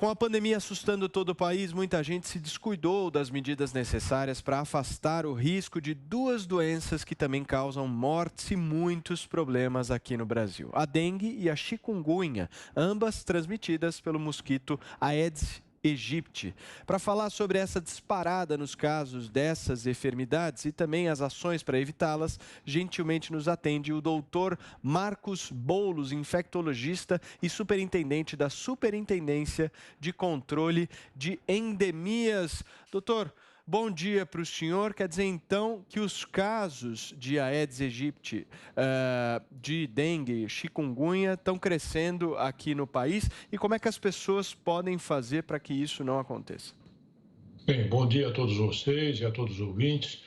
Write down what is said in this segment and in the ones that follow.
Com a pandemia assustando todo o país, muita gente se descuidou das medidas necessárias para afastar o risco de duas doenças que também causam mortes e muitos problemas aqui no Brasil: a dengue e a chikungunya, ambas transmitidas pelo mosquito Aedes aegypti. Para falar sobre essa disparada nos casos dessas enfermidades e também as ações para evitá-las, gentilmente nos atende o doutor Marcos Boulos, infectologista e superintendente da Superintendência de Controle de Endemias. Doutor, bom dia para o senhor. Quer dizer, então, que os casos de Aedes aegypti, de dengue, chikungunya, estão crescendo aqui no país. E como é que as pessoas podem fazer para que isso não aconteça? Bem, bom dia a todos vocês e a todos os ouvintes.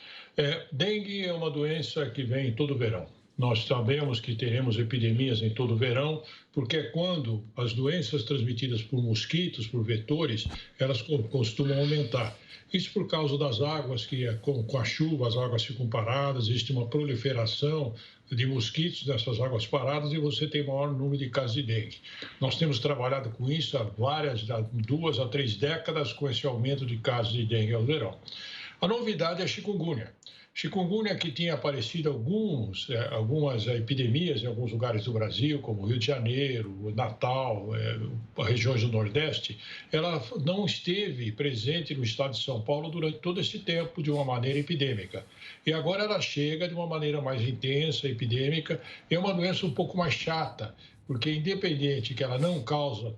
Dengue é uma doença que vem em todo o verão. Nós sabemos que teremos epidemias em todo o verão, porque é quando as doenças transmitidas por mosquitos, por vetores, elas costumam aumentar. Isso por causa das águas, que com a chuva as águas ficam paradas, existe uma proliferação de mosquitos nessas águas paradas e você tem maior número de casos de dengue. Nós temos trabalhado com isso há 2 a 3 décadas, com esse aumento de casos de dengue ao verão. A novidade é a chikungunya. Chikungunya, que tinha aparecido algumas epidemias em alguns lugares do Brasil, como Rio de Janeiro, Natal, regiões do Nordeste, ela não esteve presente no estado de São Paulo durante todo esse tempo de uma maneira epidêmica. E agora ela chega de uma maneira mais intensa, epidêmica, é uma doença um pouco mais chata, porque independente que ela não causa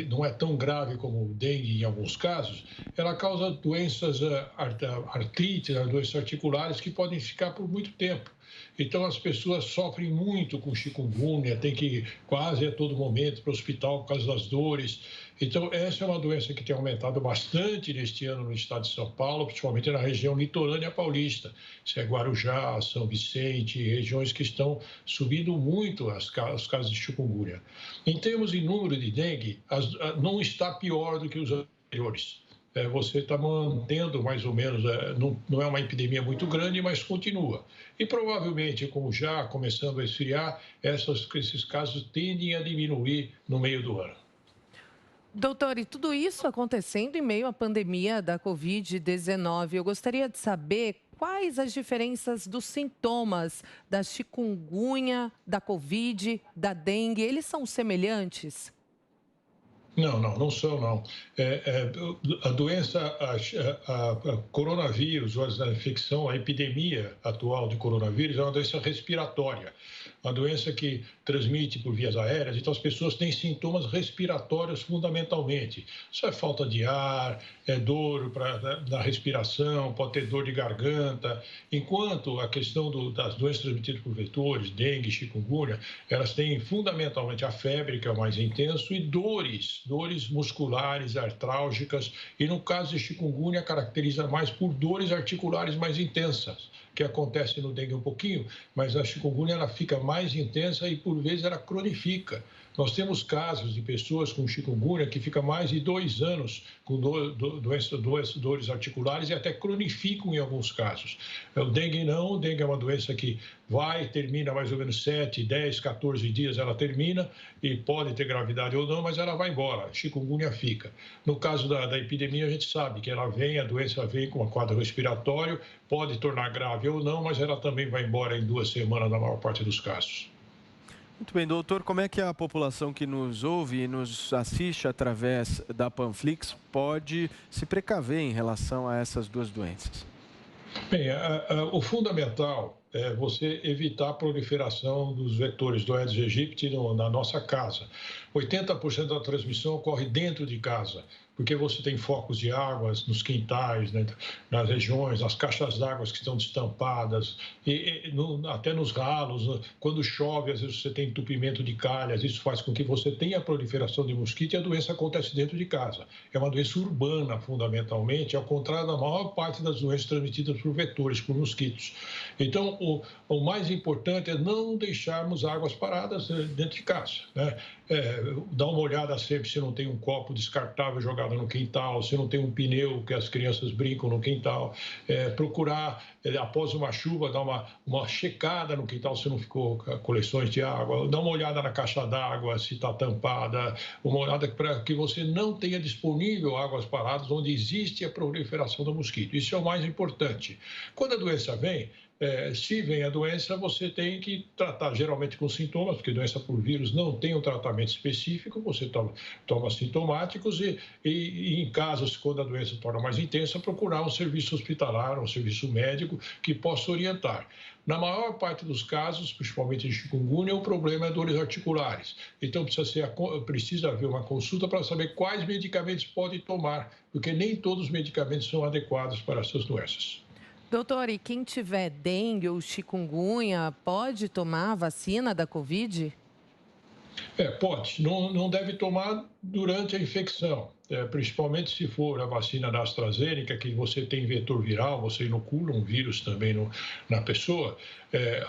não é tão grave como o dengue em alguns casos, ela causa doenças artrite, doenças articulares que podem ficar por muito tempo. Então as pessoas sofrem muito com chikungunya, tem que ir quase a todo momento para o hospital por causa das dores. Então essa é uma doença que tem aumentado bastante neste ano no estado de São Paulo, principalmente na região litorânea paulista. Isso é Guarujá, São Vicente, regiões que estão subindo muito os casos de chikungunya. Em termos de número de dengue, não está pior do que os anteriores. Você está mantendo mais ou menos, não é uma epidemia muito grande, mas continua. E provavelmente, como já começando a esfriar, esses casos tendem a diminuir no meio do ano. Doutor, e tudo isso acontecendo em meio à pandemia da Covid-19. Eu gostaria de saber quais as diferenças dos sintomas da chikungunya, da Covid, da dengue. Eles são semelhantes? Não são, não. A doença, a coronavírus, a infecção, a epidemia atual de coronavírus é uma doença respiratória, uma doença que transmite por vias aéreas, então as pessoas têm sintomas respiratórios fundamentalmente. Isso é falta de ar, é dor da respiração, pode ter dor de garganta, enquanto a questão das doenças transmitidas por vetores, dengue, chikungunya, elas têm fundamentalmente a febre, que é o mais intenso, e dores musculares, artrálgicas, e no caso de chikungunya caracteriza mais por dores articulares mais intensas, que acontece no dengue um pouquinho, mas a chikungunya ela fica mais intensa e por vezes ela cronifica. Nós temos casos de pessoas com chikungunya que ficam mais de 2 anos com dores articulares e até cronificam em alguns casos. O dengue não, o dengue é uma doença que termina mais ou menos 7, 10, 14 dias, ela termina e pode ter gravidade ou não, mas ela vai embora, a chikungunya fica. No caso da epidemia, a gente sabe que a doença vem com um quadro respiratório, pode tornar grave ou não, mas ela também vai embora em 2 semanas na maior parte dos casos. Muito bem, doutor, como é que a população que nos ouve e nos assiste através da Panflix pode se precaver em relação a essas duas doenças? Bem, o fundamental é você evitar a proliferação dos vetores do Aedes aegypti na nossa casa. 80% da transmissão ocorre dentro de casa, porque você tem focos de águas nos quintais, né, nas regiões, nas caixas d'água que estão destampadas, até nos ralos. Quando chove, às vezes você tem entupimento de calhas, isso faz com que você tenha a proliferação de mosquito e a doença acontece dentro de casa. É uma doença urbana, fundamentalmente, ao contrário da maior parte das doenças transmitidas por vetores, por mosquitos. Então, o mais importante é não deixarmos águas paradas dentro de casa, né? Dar uma olhada sempre se não tem um copo descartável, jogar jogada no quintal, se não tem um pneu que as crianças brincam no quintal, procurar, após uma chuva, dar uma checada no quintal se não ficou coleções de água, dar uma olhada na caixa d'água se está tampada, uma olhada para que você não tenha disponível águas paradas onde existe a proliferação do mosquito. Isso é o mais importante. Quando a doença vem, se vem a doença, você tem que tratar geralmente com sintomas, porque doença por vírus não tem um tratamento específico, você toma sintomáticos e em casos, quando a doença torna mais intensa, procurar um serviço hospitalar, um serviço médico que possa orientar. Na maior parte dos casos, principalmente de chikungunya, o problema é dores articulares. Então, precisa haver uma consulta para saber quais medicamentos pode tomar, porque nem todos os medicamentos são adequados para essas doenças. Doutor, e quem tiver dengue ou chikungunya pode tomar a vacina da Covid? Pode. Não deve tomar durante a infecção, principalmente se for a vacina da AstraZeneca, que você tem vetor viral, você inocula um vírus também na pessoa.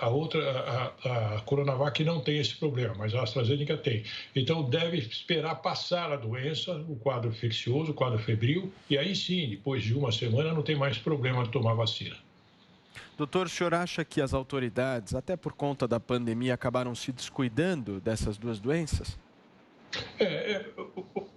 A Coronavac não tem esse problema, mas a AstraZeneca tem. Então, deve esperar passar a doença, o quadro infeccioso, o quadro febril, e aí sim, depois de uma semana, não tem mais problema de tomar vacina. Doutor, o senhor acha que as autoridades, até por conta da pandemia, acabaram se descuidando dessas duas doenças?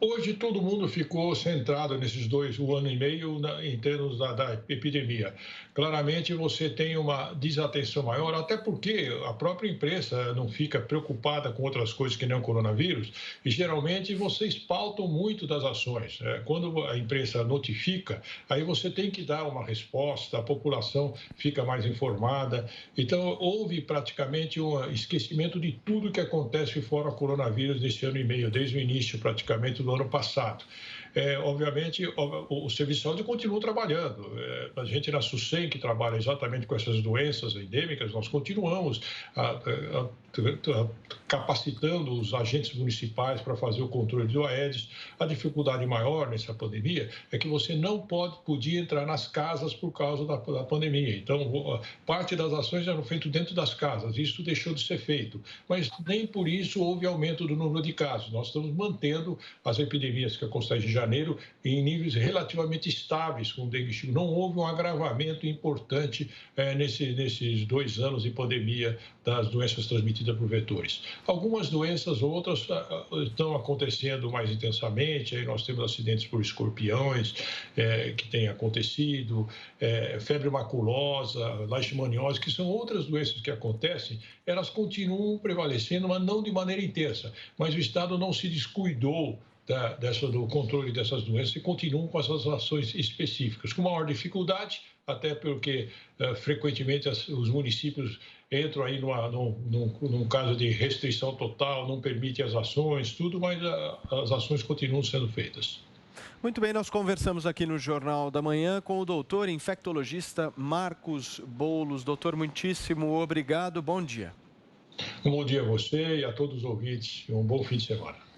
Hoje todo mundo ficou centrado nesses um ano e meio em termos da epidemia. Claramente você tem uma desatenção maior, até porque a própria imprensa não fica preocupada com outras coisas que nem o coronavírus, e geralmente vocês pautam muito das ações. Quando a imprensa notifica, aí você tem que dar uma resposta, a população fica mais informada. Então houve praticamente um esquecimento de tudo que acontece fora o coronavírus nesse ano e meio, desde o início praticamente do ano passado. Obviamente, o Serviço de Saúde continua trabalhando. A gente na SUSEM, que trabalha exatamente com essas doenças endêmicas, nós continuamos capacitando os agentes municipais para fazer o controle do Aedes. A dificuldade maior nessa pandemia é que você não podia entrar nas casas por causa da pandemia. Então, parte das ações eram feitas dentro das casas. Isso deixou de ser feito. Mas nem por isso houve aumento do número de casos. Nós estamos mantendo as epidemias que acontecem em janeiro em níveis relativamente estáveis com o dengue chikungunya. Não houve um agravamento importante nesses 2 anos de pandemia das doenças transmitidas por vetores. Algumas doenças, outras, estão acontecendo mais intensamente. Aí nós temos acidentes por escorpiões que têm acontecido, febre maculosa, leishmaniose, que são outras doenças que acontecem. Elas continuam prevalecendo, mas não de maneira intensa. Mas o Estado não se descuidou do controle dessas doenças e continuam com essas ações específicas, com maior dificuldade, até porque frequentemente os municípios entram aí num caso de restrição total, não permite as ações, tudo, mas as ações continuam sendo feitas. Muito bem, nós conversamos aqui no Jornal da Manhã com o doutor infectologista Marcos Boulos. Doutor, muitíssimo obrigado, bom dia. Um bom dia a você e a todos os ouvintes, um bom fim de semana.